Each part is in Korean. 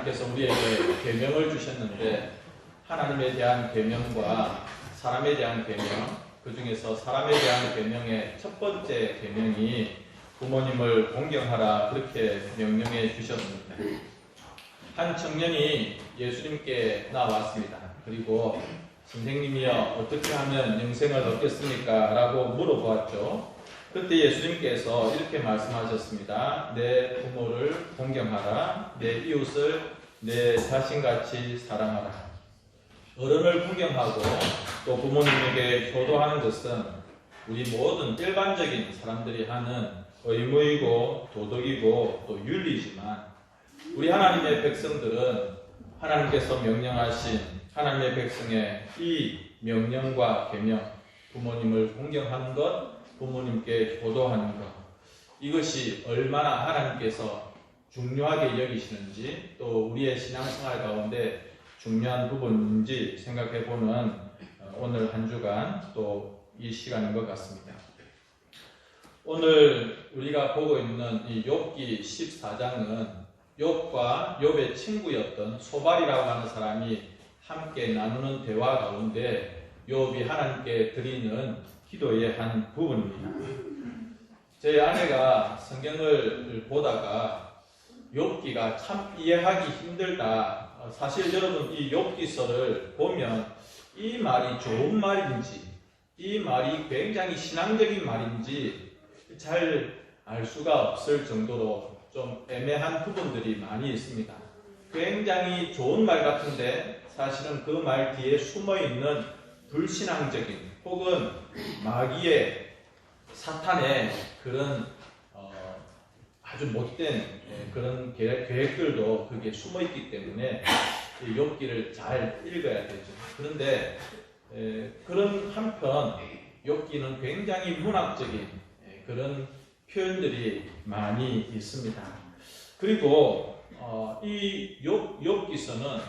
하나님께서 우리에게 계명을 주셨는데 하나님에 대한 계명과 사람에 대한 계명, 그 중에서 사람에 대한 계명의 첫 번째 계명이 부모님을 공경하라 그렇게 명령해 주셨습니다. 한 청년이 예수님께 나왔습니다. 그리고 선생님이여 어떻게 하면 영생을 얻겠습니까? 라고 물어보았죠. 그때 예수님께서 이렇게 말씀하셨습니다. 내 부모를 공경하라. 내 이웃을 내 자신같이 사랑하라. 어른을 공경하고 또 부모님에게 효도하는 것은 우리 모든 일반적인 사람들이 하는 의무이고 도덕이고 또 윤리지만 우리 하나님의 백성들은 하나님께서 명령하신 하나님의 백성의 이 명령과 계명, 부모님을 공경하는 것, 부모님께 효도하는 것, 이것이 얼마나 하나님께서 중요하게 여기시는지 또 우리의 신앙생활 가운데 중요한 부분인지 생각해보는 오늘 한 주간 또 이 시간인 것 같습니다. 오늘 우리가 보고 있는 이 욥기 14장은 욥과 욥의 친구였던 소발이라고 하는 사람이 함께 나누는 대화 가운데 욥이 하나님께 드리는 기도의 한 부분입니다. 제 아내가 성경을 보다가 욥기가 참 이해하기 힘들다. 사실 여러분 이 욥기서를 보면 이 말이 좋은 말인지 이 말이 굉장히 신앙적인 말인지 잘 알 수가 없을 정도로 좀 애매한 부분들이 많이 있습니다. 굉장히 좋은 말 같은데 사실은 그 말 뒤에 숨어있는 불신앙적인 혹은 마귀의 사탄의 그런 아주 못된 그런 계획들도 그게 숨어있기 때문에 욥기를 잘 읽어야 되죠. 그런데 그런 한편 욥기는 굉장히 문학적인 그런 표현들이 많이 있습니다. 그리고 이 욥기서는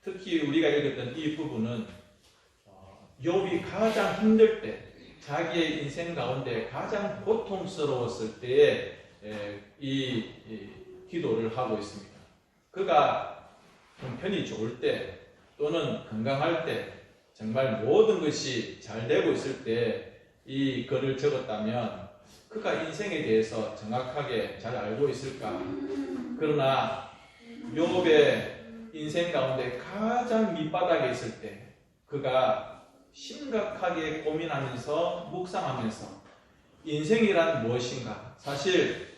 특히 우리가 읽었던 이 부분은 욥이 가장 힘들 때 자기의 인생 가운데 가장 고통스러웠을 때에 이 기도를 하고 있습니다. 그가 형편이 좋을 때 또는 건강할 때 정말 모든 것이 잘 되고 있을 때 이 글을 적었다면 그가 인생에 대해서 정확하게 잘 알고 있을까? 그러나 욥의 인생 가운데 가장 밑바닥에 있을 때 그가 심각하게 고민하면서 묵상하면서 인생이란 무엇인가? 사실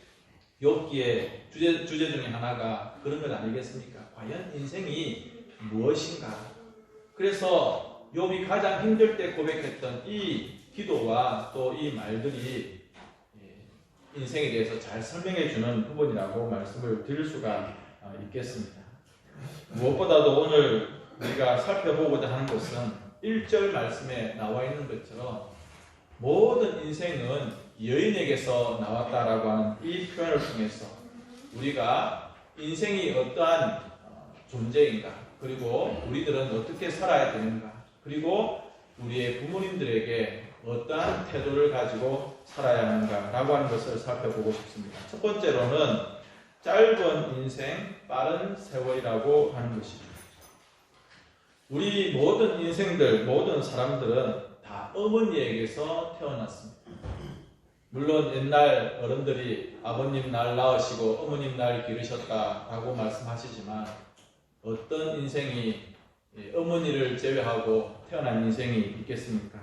욥기의 주제 중에 하나가 그런 것 아니겠습니까? 과연 인생이 무엇인가? 그래서 욥이 가장 힘들 때 고백했던 이 기도와 또 이 말들이 인생에 대해서 잘 설명해 주는 부분이라고 말씀을 드릴 수가 있겠습니다. 무엇보다도 오늘 우리가 살펴보고자 하는 것은 1절 말씀에 나와 있는 것처럼 모든 인생은 여인에게서 나왔다라고 하는 이 표현을 통해서 우리가 인생이 어떠한 존재인가, 그리고 우리들은 어떻게 살아야 되는가, 그리고 우리의 부모님들에게 어떠한 태도를 가지고 살아야 하는가라고 하는 것을 살펴보고 싶습니다. 첫 번째로는 짧은 인생, 빠른 세월이라고 하는 것이죠. 우리 모든 인생들, 모든 사람들은 다 어머니에게서 태어났습니다. 물론 옛날 어른들이 아버님 날 낳으시고 어머님 날 기르셨다라고 말씀하시지만 어떤 인생이 어머니를 제외하고 태어난 인생이 있겠습니까?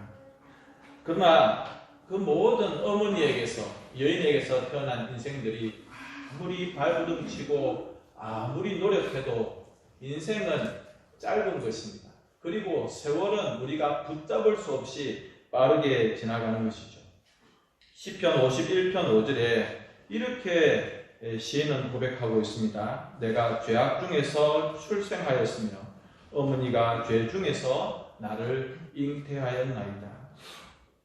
그러나 그 모든 어머니에게서, 여인에게서 태어난 인생들이 아무리 발부둥치고 아무리 노력해도 인생은 짧은 것입니다. 그리고 세월은 우리가 붙잡을 수 없이 빠르게 지나가는 것이죠. 시편 51편 5절에 이렇게 시인은 고백하고 있습니다. 내가 죄악 중에서 출생하였으며 어머니가 죄 중에서 나를 잉태하였나이다.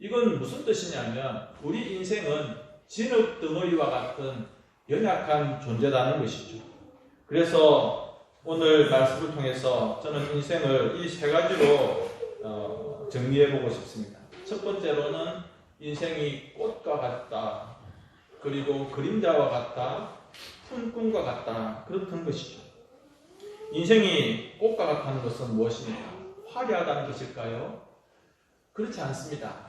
이건 무슨 뜻이냐면 우리 인생은 진흙덩어리와 같은 연약한 존재라는 것이죠. 그래서 오늘 말씀을 통해서 저는 인생을 이 세 가지로 정리해보고 싶습니다. 첫 번째로는 인생이 꽃과 같다. 그리고 그림자와 같다. 푼 꿈과 같다. 그렇던 것이죠. 인생이 꽃과 같다는 것은 무엇입니까? 화려하다는 것일까요? 그렇지 않습니다.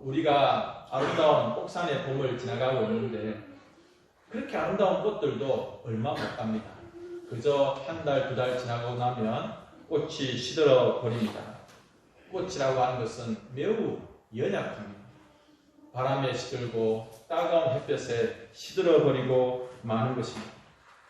우리가 아름다운 옥산의 봄을 지나가고 있는데 그렇게 아름다운 꽃들도 얼마 못 갑니다. 그저 한 달, 두 달 지나고 나면 꽃이 시들어 버립니다. 꽃이라고 하는 것은 매우 연약합니다. 바람에 시들고 따가운 햇볕에 시들어 버리고 마는 것입니다.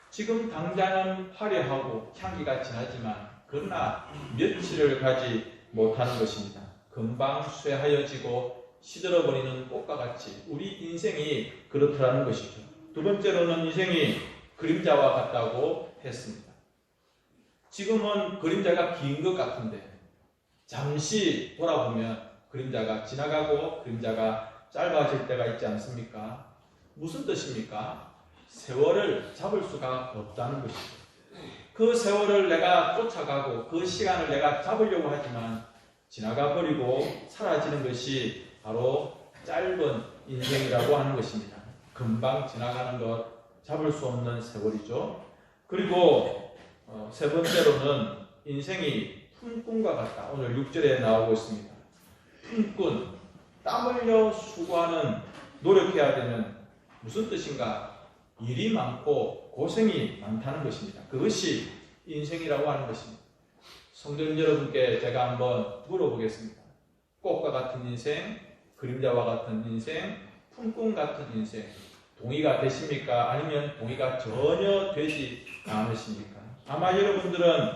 지금 당장은 화려하고 향기가 진하지만 그러나 며칠을 가지 못하는 것입니다. 금방 쇠하여지고 시들어버리는 꽃과 같이 우리 인생이 그렇다는 것이죠. 두 번째로는 인생이 그림자와 같다고 했습니다. 지금은 그림자가 긴 것 같은데 잠시 돌아보면 그림자가 지나가고 그림자가 짧아질 때가 있지 않습니까? 무슨 뜻입니까? 세월을 잡을 수가 없다는 것이죠. 그 세월을 내가 쫓아가고 그 시간을 내가 잡으려고 하지만 지나가 버리고 사라지는 것이 바로 짧은 인생이라고 하는 것입니다. 금방 지나가는 것, 잡을 수 없는 세월이죠. 그리고 세 번째로는 인생이 품꾼과 같다. 오늘 6절에 나오고 있습니다. 품꾼, 땀 흘려 수고하는, 노력해야 되는 무슨 뜻인가? 일이 많고 고생이 많다는 것입니다. 그것이 인생이라고 하는 것입니다. 성도님 여러분께 제가 한번 물어보겠습니다. 꽃과 같은 인생, 그림자와 같은 인생, 품꾼 같은 인생, 동의가 되십니까? 아니면 동의가 전혀 되지 않으십니까? 아마 여러분들은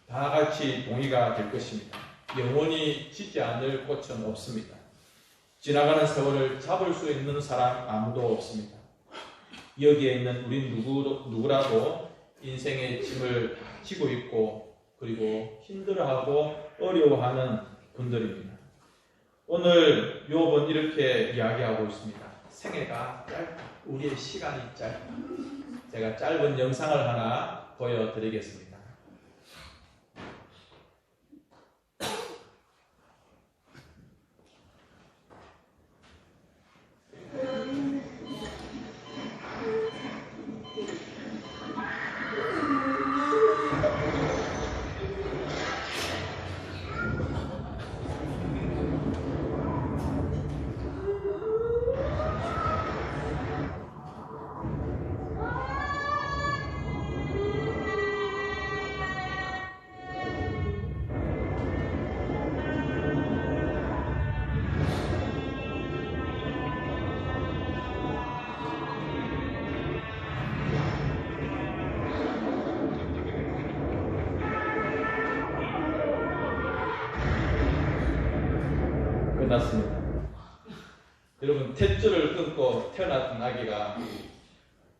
다 같이 동의가 될 것입니다. 영원히 지지 않을 꽃은 없습니다. 지나가는 세월을 잡을 수 있는 사람 아무도 없습니다. 여기에 있는 우리 누구라도 인생의 짐을 지고 있고 그리고 힘들어하고 어려워하는 분들입니다. 오늘 욥은 이렇게 이야기하고 있습니다. 생애가 짧다. 우리의 시간이 짧다. 제가 짧은 영상을 하나 보여드리겠습니다. 끝났습니다. 여러분, 탯줄을 끊고 태어났던 아기가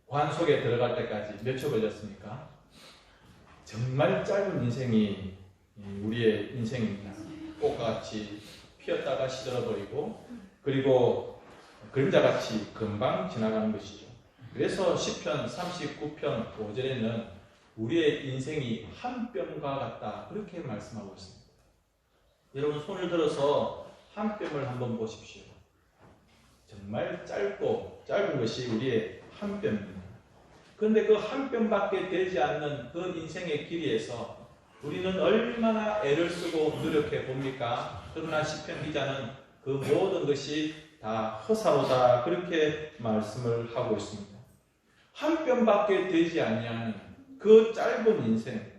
관 속에 들어갈 때까지 몇 초 걸렸습니까? 정말 짧은 인생이 우리의 인생입니다. 꽃같이 피었다가 시들어버리고 그리고 그림자같이 금방 지나가는 것이죠. 그래서 시편 39편 5절에는 우리의 인생이 한 뼘과 같다 그렇게 말씀하고 있습니다. 여러분, 손을 들어서 한 뼘을 한번 보십시오. 정말 짧은 것이 우리의 한 뼘입니다. 그런데 그 한 뼘밖에 되지 않는 그 인생의 길이에서 우리는 얼마나 애를 쓰고 노력해 봅니까? 그러나 시편 기자는 그 모든 것이 다 허사로다 그렇게 말씀을 하고 있습니다. 한 뼘밖에 되지 아니하는 그 짧은 인생,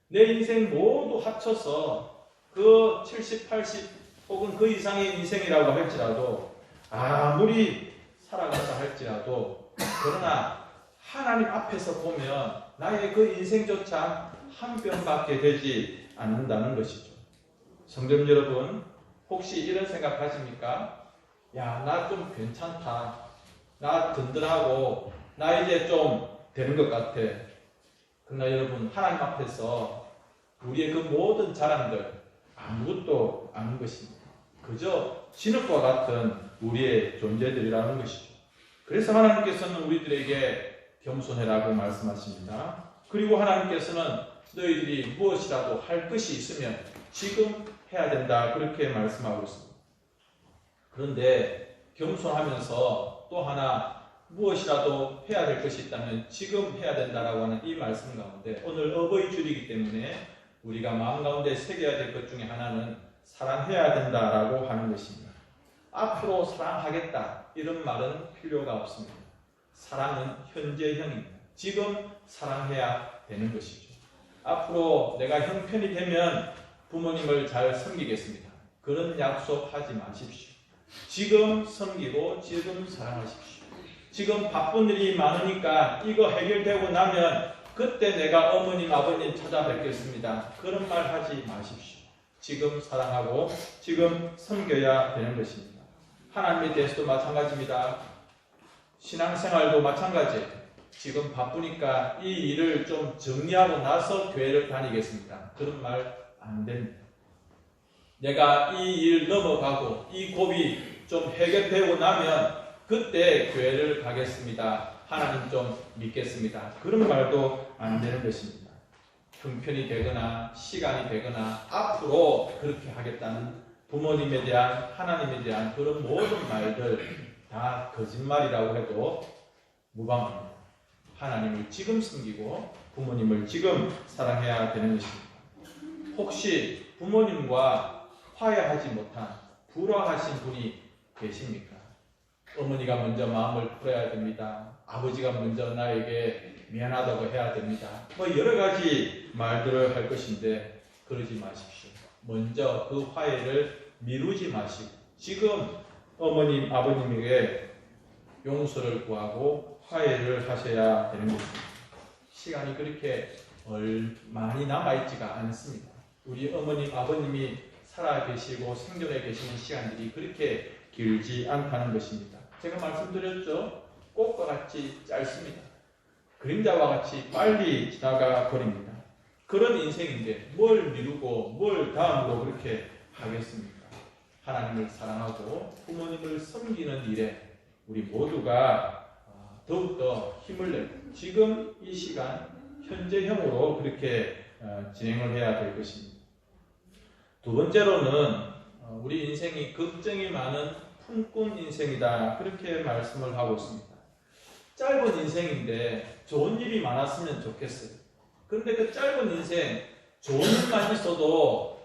내 인생 모두 합쳐서 그 70, 80 혹은 그 이상의 인생이라고 할지라도 아무리 살아간다 할지라도 그러나 하나님 앞에서 보면 나의 그 인생조차 한 뼘밖에 되지 않는다는 것이죠. 성도 여러분, 혹시 이런 생각 하십니까? 야, 나 좀 괜찮다. 나 든든하고 나 이제 좀 되는 것 같아. 그러나 여러분, 하나님 앞에서 우리의 그 모든 자랑들 아무것도 아닌 것입니다. 그저 진흙과 같은 우리의 존재들이라는 것이죠. 그래서 하나님께서는 우리들에게 겸손해라고 말씀하십니다. 그리고 하나님께서는 너희들이 무엇이라도 할 것이 있으면 지금 해야 된다 그렇게 말씀하고 있습니다. 그런데 겸손하면서 또 하나 무엇이라도 해야 될 것이 있다면 지금 해야 된다라고 하는 이 말씀 가운데 오늘 어버이 주일이기 때문에 우리가 마음 가운데 새겨야 될 것 중에 하나는 사랑해야 된다라고 하는 것입니다. 앞으로 사랑하겠다 이런 말은 필요가 없습니다. 사랑은 현재형입니다. 지금 사랑해야 되는 것이죠. 앞으로 내가 형편이 되면 부모님을 잘 섬기겠습니다. 그런 약속하지 마십시오. 지금 섬기고 지금 사랑하십시오. 지금 바쁜 일이 많으니까 이거 해결되고 나면 그때 내가 어머님 아버님 찾아뵙겠습니다. 그런 말 하지 마십시오. 지금 사랑하고 지금 섬겨야 되는 것입니다. 하나님에 대해서도 마찬가지입니다. 신앙생활도 마찬가지예요. 지금 바쁘니까 이 일을 좀 정리하고 나서 교회를 다니겠습니다. 그런 말 안 됩니다. 내가 이 일 넘어가고 이 고비 좀 해결되고 나면 그때 교회를 가겠습니다. 하나님 좀 믿겠습니다. 그런 말도 안 되는 것입니다. 형편이 되거나 시간이 되거나 앞으로 그렇게 하겠다는 부모님에 대한 하나님에 대한 그런 모든 말들 다 거짓말이라고 해도 무방합니다. 하나님을 지금 섬기고 부모님을 지금 사랑해야 되는 것입니다. 혹시 부모님과 화해하지 못한 불화하신 분이 계십니까? 어머니가 먼저 마음을 풀어야 됩니다. 아버지가 먼저 나에게 미안하다고 해야 됩니다. 여러 가지 말들을 할 것인데 그러지 마십시오. 먼저 그 화해를 미루지 마시고 지금 어머님, 아버님에게 용서를 구하고 화해를 하셔야 되는 것입니다. 시간이 그렇게 많이 남아있지가 않습니다. 우리 어머님, 아버님이 살아계시고 생존해 계시는 시간들이 그렇게 길지 않다는 것입니다. 제가 말씀드렸죠. 꽃과 같이 짧습니다. 그림자와 같이 빨리 지나가 버립니다. 그런 인생인데 뭘 미루고 뭘 다음으로 그렇게 하겠습니까? 하나님을 사랑하고 부모님을 섬기는 일에 우리 모두가 더욱더 힘을 내고 지금 이 시간 현재형으로 그렇게 진행을 해야 될 것입니다. 두 번째로는 우리 인생이 걱정이 많은 품꾼 인생이다 그렇게 말씀을 하고 있습니다. 짧은 인생인데 좋은 일이 많았으면 좋겠어요. 그런데 그 짧은 인생 좋은 일만 있어도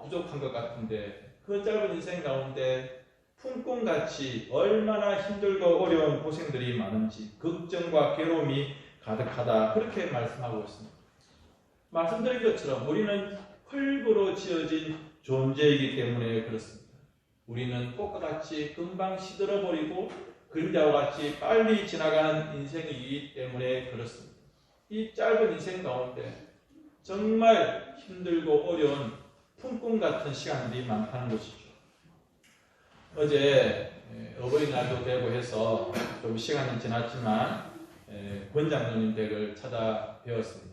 부족한 것 같은데 그 짧은 인생 가운데 품꾼같이 얼마나 힘들고 어려운 고생들이 많은지 걱정과 괴로움이 가득하다 그렇게 말씀하고 있습니다. 말씀드린 것처럼 우리는 흙으로 지어진 존재이기 때문에 그렇습니다. 우리는 꽃과 같이 금방 시들어버리고 그림자와 같이 빨리 지나가는 인생이기 때문에 그렇습니다. 이 짧은 인생 가운데 정말 힘들고 어려운 품꾼 같은 시간들이 많다는 것이죠. 어제 어버이날도 되고 해서 좀 시간이 지났지만 권장로님 댁을 찾아뵈었습니다.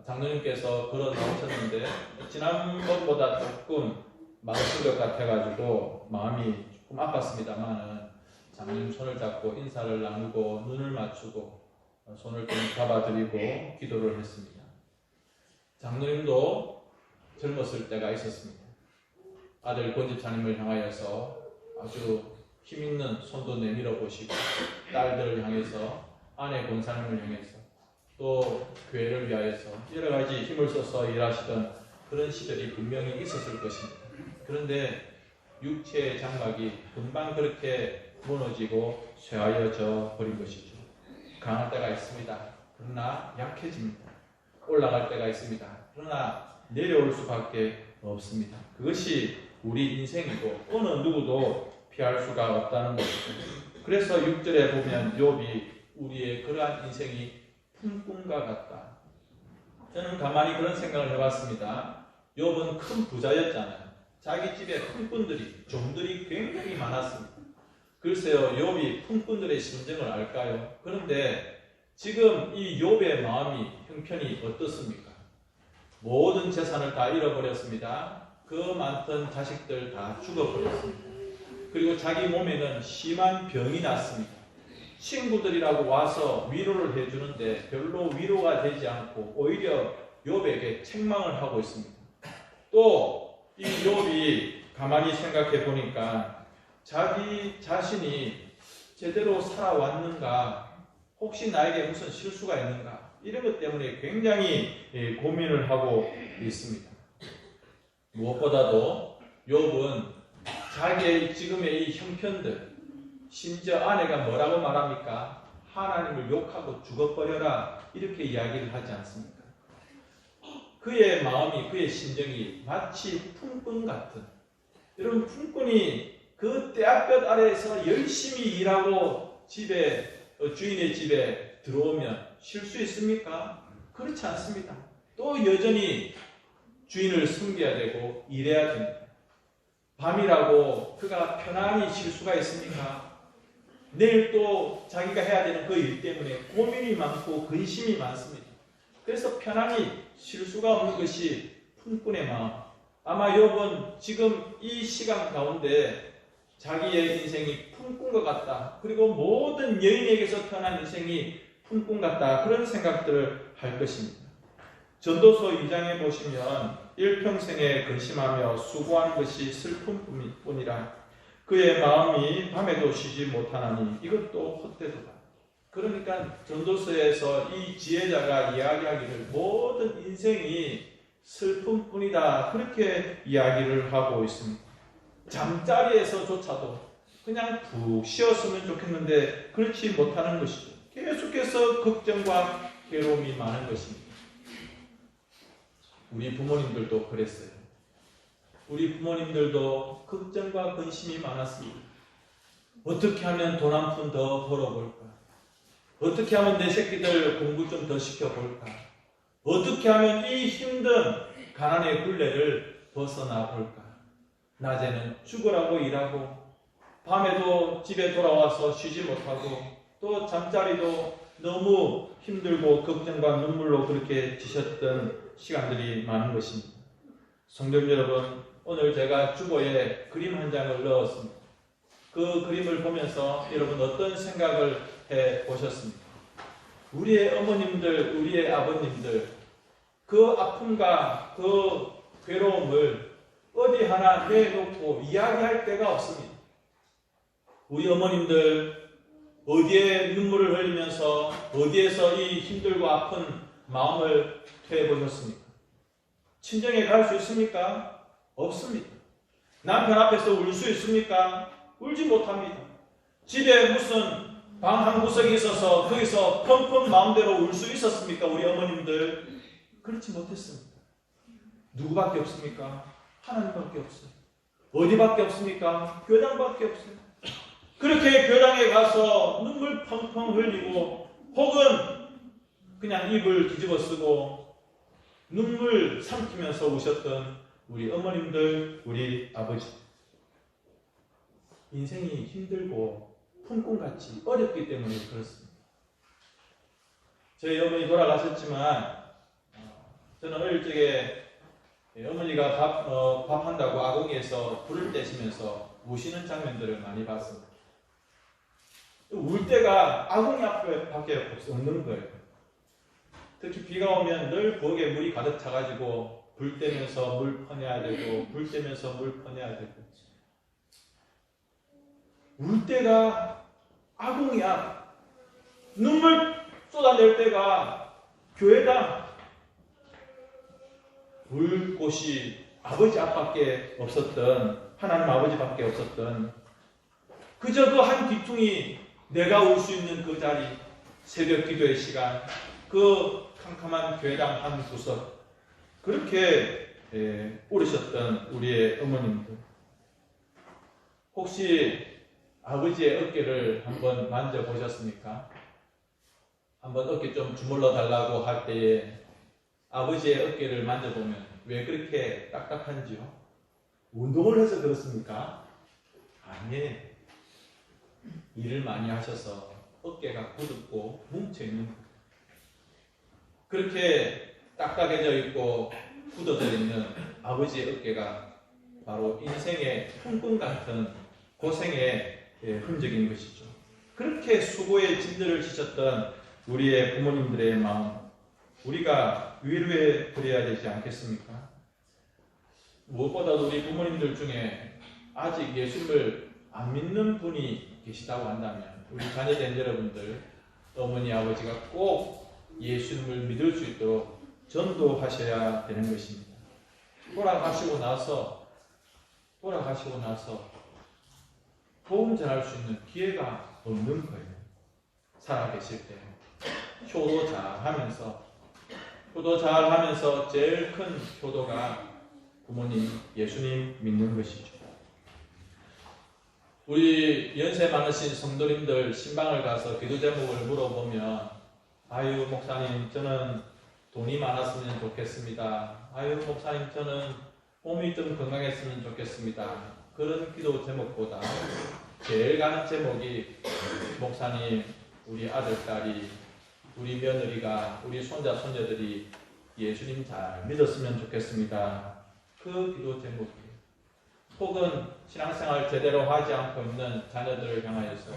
장로님께서 걸어 나오셨는데 지난번보다 조금 많으신 것 같아가지고 마음이 조금 아팠습니다만 장로님 손을 잡고 인사를 나누고 눈을 맞추고 손을 좀 잡아드리고 기도를 했습니다. 장로님도 젊었을 때가 있었습니다. 아들 권집사님을 향하여서 아주 힘있는 손도 내밀어 보시고 딸들을 향해서 아내 권사님을 향해서 또 교회를 위하여서 여러 가지 힘을 써서 일하시던 그런 시절이 분명히 있었을 것입니다. 그런데 육체의 장막이 금방 그렇게 무너지고 쇠하여져 버린 것이죠. 강할 때가 있습니다. 그러나 약해집니다. 올라갈 때가 있습니다. 그러나 내려올 수밖에 없습니다. 그것이 우리 인생이고 어느 누구도 피할 수가 없다는 것이죠. 그래서 6절에 보면 욥이 우리의 그러한 인생이 품꾼과 같다. 저는 가만히 그런 생각을 해봤습니다. 욥은 큰 부자였잖아요. 자기 집에 품꾼들이, 종들이 굉장히 많았습니다. 글쎄요, 욥이 품꾼들의 심정을 알까요? 그런데 지금 이 욥의 마음이 형편이 어떻습니까? 모든 재산을 다 잃어버렸습니다. 그 많던 자식들 다 죽어버렸습니다. 그리고 자기 몸에는 심한 병이 났습니다. 친구들이라고 와서 위로를 해주는데 별로 위로가 되지 않고 오히려 욥에게 책망을 하고 있습니다. 또 이 욥이 가만히 생각해 보니까 자기 자신이 제대로 살아왔는가? 혹시 나에게 무슨 실수가 있는가? 이런 것 때문에 굉장히 고민을 하고 있습니다. 무엇보다도 욥은 자기의 지금의 이 형편들, 심지어 아내가 뭐라고 말합니까? 하나님을 욕하고 죽어버려라, 이렇게 이야기를 하지 않습니까? 그의 마음이, 그의 심정이 마치 품꾼 같은, 여러분, 품꾼이 그 떼약볕 아래에서 열심히 일하고 주인의 집에 들어오면 쉴 수 있습니까? 그렇지 않습니다. 또 여전히 주인을 섬겨야 되고 일해야 됩니다. 밤이라고 그가 편안히 쉴 수가 있습니까? 내일 또 자기가 해야 되는 그 일 때문에 고민이 많고 근심이 많습니다. 그래서 편안히 쉴 수가 없는 것이 품꾼의 마음. 아마 욥은 지금 이 시간 가운데 자기의 인생이 품꾼 것 같다. 그리고 모든 여인에게서 태어난 인생이 품꾼 같다. 그런 생각들을 할 것입니다. 전도서 2장에 보시면 일평생에 근심하며 수고하는 것이 슬픔뿐이라 그의 마음이 밤에도 쉬지 못하나니 이것도 헛되도다. 그러니까 전도서에서 이 지혜자가 이야기하기를 모든 인생이 슬픔뿐이다, 그렇게 이야기를 하고 있습니다. 잠자리에서조차도 그냥 푹 쉬었으면 좋겠는데 그렇지 못하는 것이죠. 계속해서 걱정과 괴로움이 많은 것입니다. 우리 부모님들도 그랬어요. 우리 부모님들도 걱정과 근심이 많았습니다. 어떻게 하면 돈 한 푼 더 벌어볼까? 어떻게 하면 내 새끼들 공부 좀 더 시켜볼까? 어떻게 하면 이 힘든 가난의 굴레를 벗어나 볼까? 낮에는 죽으라고 일하고 밤에도 집에 돌아와서 쉬지 못하고 또 잠자리도 너무 힘들고 걱정과 눈물로 그렇게 지셨던 시간들이 많은 것입니다. 성도 여러분, 오늘 제가 주보에 그림 한 장을 넣었습니다. 그 그림을 보면서 여러분 어떤 생각을 해 보셨습니까? 우리의 어머님들, 우리의 아버님들, 그 아픔과 그 괴로움을 어디 하나 내놓고 이야기할 데가 없습니다. 우리 어머님들 어디에 눈물을 흘리면서 어디에서 이 힘들고 아픈 마음을 토해 보셨습니까? 친정에 갈 수 있습니까? 없습니다. 남편 앞에서 울 수 있습니까? 울지 못합니다. 집에 무슨 방 한 구석이 있어서 거기서 펑펑 마음대로 울 수 있었습니까? 우리 어머님들 그렇지 못했습니다. 누구밖에 없습니까? 하나님밖에 없어요. 어디밖에 없습니까? 교당밖에 없어요. 그렇게 교당에 가서 눈물 펑펑 흘리고 혹은 그냥 입을 뒤집어 쓰고 눈물 삼키면서 우셨던 우리 어머님들, 우리 아버지. 인생이 힘들고 품꾼같이 어렵기 때문에 그렇습니다. 저희 어머니 돌아가셨지만 저는 어릴 적에 어머니가 밥 한다고 아궁이에서 불을 떼시면서 우시는 장면들을 많이 봤습니다. 울 때가 아궁이 앞밖에 없는 거예요. 특히 비가 오면 늘 부엌에 물이 가득 차가지고 불 떼면서 물 퍼내야 되고 불 떼면서 물 퍼내야 되고 울 때가 아궁이 앞, 눈물 쏟아낼 때가 교회다. 울 곳이 아버지 앞밖에 없었던, 하나님 아버지밖에 없었던, 그저 그 한 귀퉁이 내가 울 수 있는 그 자리, 새벽 기도의 시간, 그 캄캄한 교회당 한 구석, 그렇게 울으셨던 우리의 어머님들. 혹시 아버지의 어깨를 한번 만져보셨습니까? 한번 어깨 좀 주물러 달라고 할 때에 아버지의 어깨를 만져보면 왜 그렇게 딱딱한지요? 운동을 해서 그렇습니까? 아니에요. 일을 많이 하셔서 어깨가 굳었고 뭉쳐있는 거예요. 그렇게 딱딱해져 있고 굳어져 있는 아버지의 어깨가 바로 인생의 품꾼 같은 고생의 흔적인 것이죠. 그렇게 수고의 진들을 지셨던 우리의 부모님들의 마음, 우리가 위로해 드려야 되지 않겠습니까? 무엇보다도 우리 부모님들 중에 아직 예수님을 안 믿는 분이 계시다고 한다면 우리 자녀된 여러분들, 어머니 아버지가 꼭 예수님을 믿을 수 있도록 전도하셔야 되는 것입니다. 돌아가시고 나서 복음 전할 수 있는 기회가 없는 거예요. 살아계실 때 효도 잘하면서 제일 큰 효도가 부모님, 예수님 믿는 것이죠. 우리 연세 많으신 성도님들 신방을 가서 기도 제목을 물어보면, 아유 목사님 저는 돈이 많았으면 좋겠습니다. 아유 목사님 저는 몸이 좀 건강했으면 좋겠습니다. 그런 기도 제목보다 제일 가는 제목이, 목사님 우리 아들, 딸이, 우리 며느리가, 우리 손자, 손녀들이 예수님 잘 믿었으면 좋겠습니다. 그 기도 제목이에요. 혹은 신앙생활 제대로 하지 않고 있는 자녀들을 향하여서,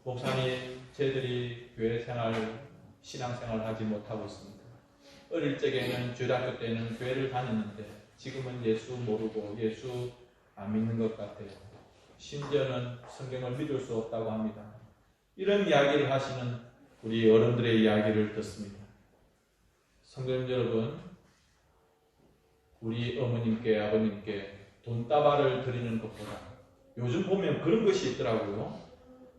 목사님 쟤들이 교회 생활, 신앙생활 하지 못하고 있습니다. 어릴 적에는, 주일학교 때는 교회를 다녔는데 지금은 예수 모르고 예수 안 믿는 것 같아요. 심지어는 성경을 믿을 수 없다고 합니다. 이런 이야기를 하시는 우리 어른들의 이야기를 듣습니다. 성도님 여러분, 우리 어머님께, 아버님께 돈다발을 드리는 것보다, 요즘 보면 그런 것이 있더라고요.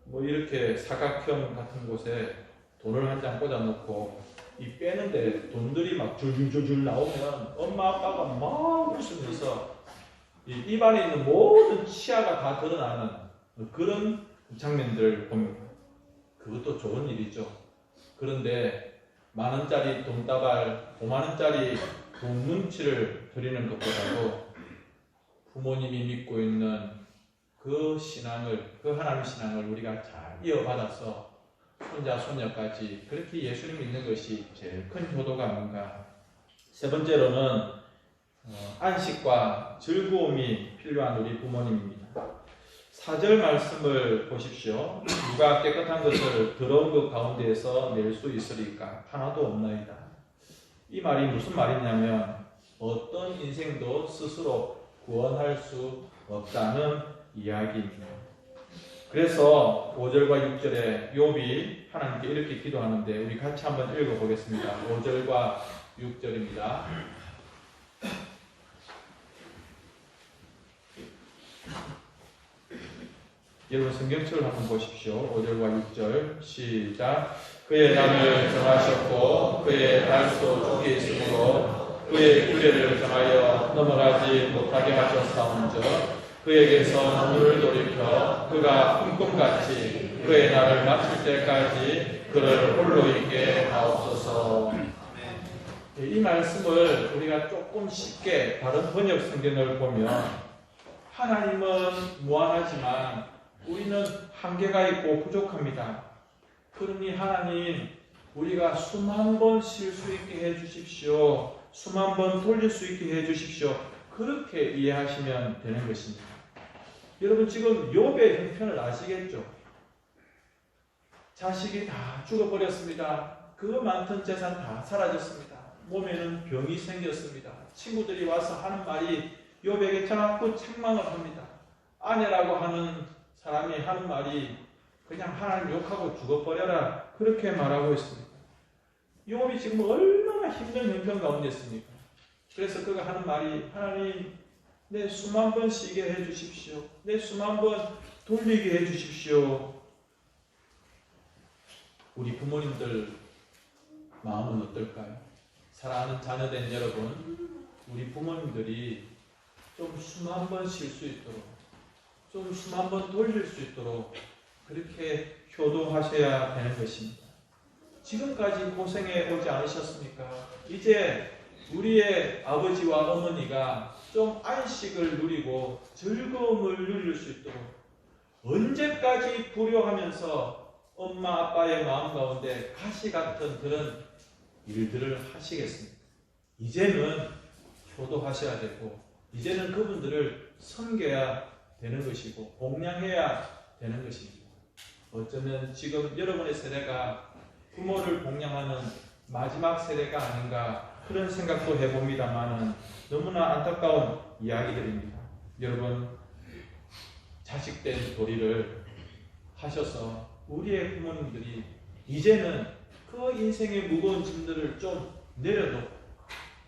뭐 이렇게 사각형 같은 곳에 돈을 한 장 꽂아놓고 이 빼는데 돈들이 막 줄줄줄줄 나오면 엄마 아빠가 막 웃으면서 이 입안에 있는 모든 치아가 다 드러나는 그런 장면들을 봅니다. 그것도 좋은 일이죠. 그런데 만원짜리 돈다발, 5만원짜리 돈 뭉치를 드리는 것보다도 부모님이 믿고 있는 그 신앙을, 그 하나님 신앙을 우리가 잘 이어받아서 손자, 손녀까지 그렇게 예수님 믿는 것이 제일 큰 효도가 아닌가. 세 번째로는 안식과 즐거움이 필요한 우리 부모님입니다. 4절 말씀을 보십시오. 누가 깨끗한 것을 더러운 것 가운데에서 낼 수 있으리까? 하나도 없나이다. 이 말이 무슨 말이냐면, 어떤 인생도 스스로 구원할 수 없다는 이야기입니다. 그래서 5절과 6절에 욥이 하나님께 이렇게 기도하는데, 우리 같이 한번 읽어보겠습니다. 5절과 6절입니다. 여러분 성경책을 한번 보십시오. 5절과 6절 시작. 그의 날을 정하셨고 그의 달소 죽이 있으므로 그의 굴레를 정하여 넘어가지 못하게 하셨사온즉 그에게서 눈을 돌이켜 그가 꿈꿈같이 그의 날을 마칠 때까지 그를 홀로 있게 하옵소서. 이 말씀을 우리가 조금 쉽게 다른 번역 성경을 보면, 하나님은 무한하지만 우리는 한계가 있고 부족합니다. 그러니 하나님, 우리가 수만 번 쉴 수 있게 해주십시오. 수만 번 돌릴 수 있게 해주십시오. 그렇게 이해하시면 되는 것입니다. 여러분 지금 욥의 형편을 아시겠죠? 자식이 다 죽어버렸습니다. 그 많던 재산 다 사라졌습니다. 몸에는 병이 생겼습니다. 친구들이 와서 하는 말이 욥에게 자꾸 책망을 합니다. 아내라고 하는 사람이 하는 말이 그냥 하나님 욕하고 죽어버려라, 그렇게 말하고 있습니다. 욥이 지금 얼마나 힘든 형편 가운데 있습니까? 그래서 그가 하는 말이, 하나님 내 수만 번 쉬게 해주십시오. 내 수만 번 돌리게 해주십시오. 우리 부모님들 마음은 어떨까요? 사랑하는 자녀된 여러분, 우리 부모님들이 좀 수만 번 쉴 수 있도록, 좀 수만 번 돌릴 수 있도록 그렇게 효도하셔야 되는 것입니다. 지금까지 고생해 오지 않으셨습니까? 이제 우리의 아버지와 어머니가 좀 안식을 누리고 즐거움을 누릴 수 있도록, 언제까지 불효하면서 엄마 아빠의 마음 가운데 가시 같은 그런 일들을 하시겠습니까? 이제는 효도하셔야 되고, 이제는 그분들을 섬겨야 되는 것이고 봉양해야 되는 것입니다. 어쩌면 지금 여러분의 세대가 부모를 봉양하는 마지막 세대가 아닌가, 그런 생각도 해봅니다만은 너무나 안타까운 이야기들입니다. 여러분, 자식된 도리를 하셔서 우리의 부모님들이 이제는 그 인생의 무거운 짐들을 좀 내려놓고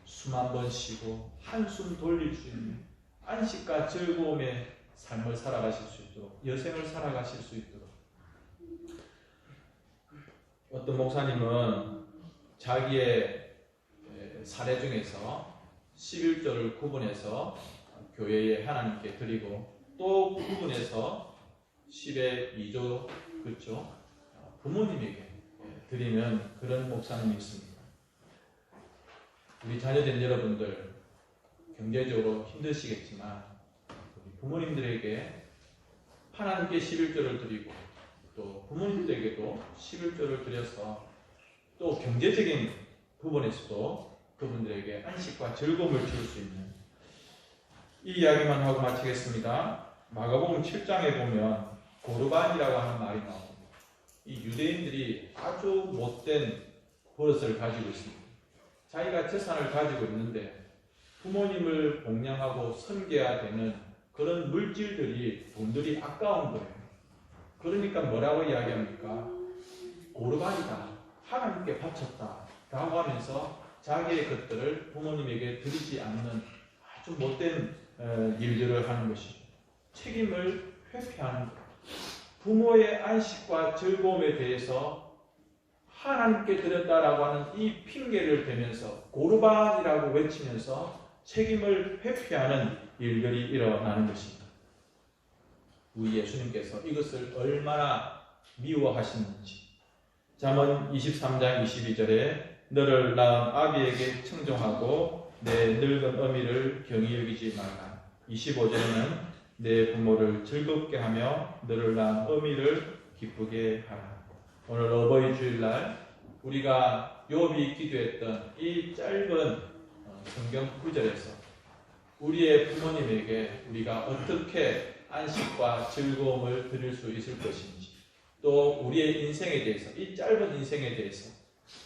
숨 한 번 쉬고 한숨 돌릴 수 있는 안식과 즐거움의 삶을 살아가실 수 있도록, 여생을 살아가실 수 있도록. 어떤 목사님은 자기의 사례 중에서 11조를 구분해서 교회에 하나님께 드리고 또 구분해서 10의 2조, 그렇죠? 부모님에게 드리는 그런 목사님이 있습니다. 우리 자녀된 여러분들 경제적으로 힘드시겠지만 우리 부모님들에게 하나님께 11조를 드리고 또 부모님들에게도 11조를 드려서 또 경제적인 부분에서도 그분들에게 안식과 즐거움을 줄 수 있는 이 이야기만 하고 마치겠습니다. 마가복음 7장에 보면 고르반이라고 하는 말이 나옵니다. 이 유대인들이 아주 못된 버릇을 가지고 있습니다. 자기가 재산을 가지고 있는데 부모님을 공양하고 섬겨야 되는 그런 물질들이, 돈들이 아까운 거예요. 그러니까 뭐라고 이야기합니까? 고르반이다, 하나님께 바쳤다 라고 하면서 자기의 것들을 부모님에게 드리지 않는 아주 못된 일들을 하는 것이죠. 책임을 회피하는 것. 부모의 안식과 즐거움에 대해서 하나님께 드렸다라고 하는 이 핑계를 대면서 고르반이라고 외치면서 책임을 회피하는 일들이 일어나는 것입니다. 우리 예수님께서 이것을 얼마나 미워하시는지. 잠언 23장 22절에 너를 낳은 아비에게 청종하고 내 늙은 어미를 경히 여기지 말라. 25절에는 내 부모를 즐겁게 하며 너를 낳은 어미를 기쁘게 하라. 오늘 어버이 주일날 우리가 욥이 기도했던 이 짧은 성경 구절에서 우리의 부모님에게 우리가 어떻게 안식과 즐거움을 드릴 수 있을 것인지, 또 우리의 인생에 대해서, 이 짧은 인생에 대해서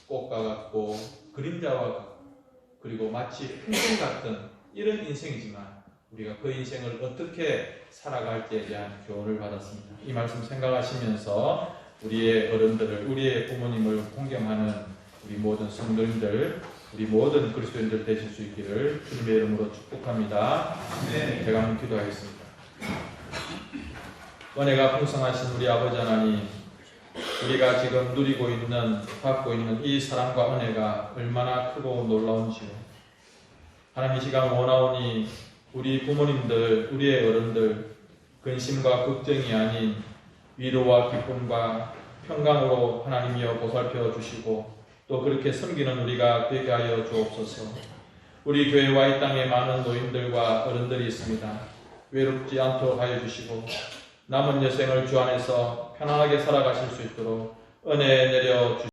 꽃과 같고 그림자와 같고 그리고 마치 풍경 같은 이런 인생이지만 우리가 그 인생을 어떻게 살아갈지에 대한 교훈을 받았습니다. 이 말씀 생각하시면서 우리의 어른들을, 우리의 부모님을 공경하는 우리 모든 성도님들, 우리 모든 그리스도인들 되실 수 있기를 주님의 이름으로 축복합니다. 네. 제가 한번 기도하겠습니다. 은혜가 풍성하신 우리 아버지 하나님, 우리가 지금 누리고 있는, 받고 있는 이 사랑과 은혜가 얼마나 크고 놀라운지요. 하나님, 이 시간 원하오니 우리 부모님들, 우리의 어른들 근심과 걱정이 아닌 위로와 기쁨과 평강으로 하나님이여 보살펴 주시고 또 그렇게 섬기는 우리가 되게 하여 주옵소서. 우리 교회와 이 땅에 많은 노인들과 어른들이 있습니다. 외롭지 않도록 하여 주시고 남은 여생을 주 안에서 편안하게 살아가실 수 있도록 은혜 내려 주시옵소서.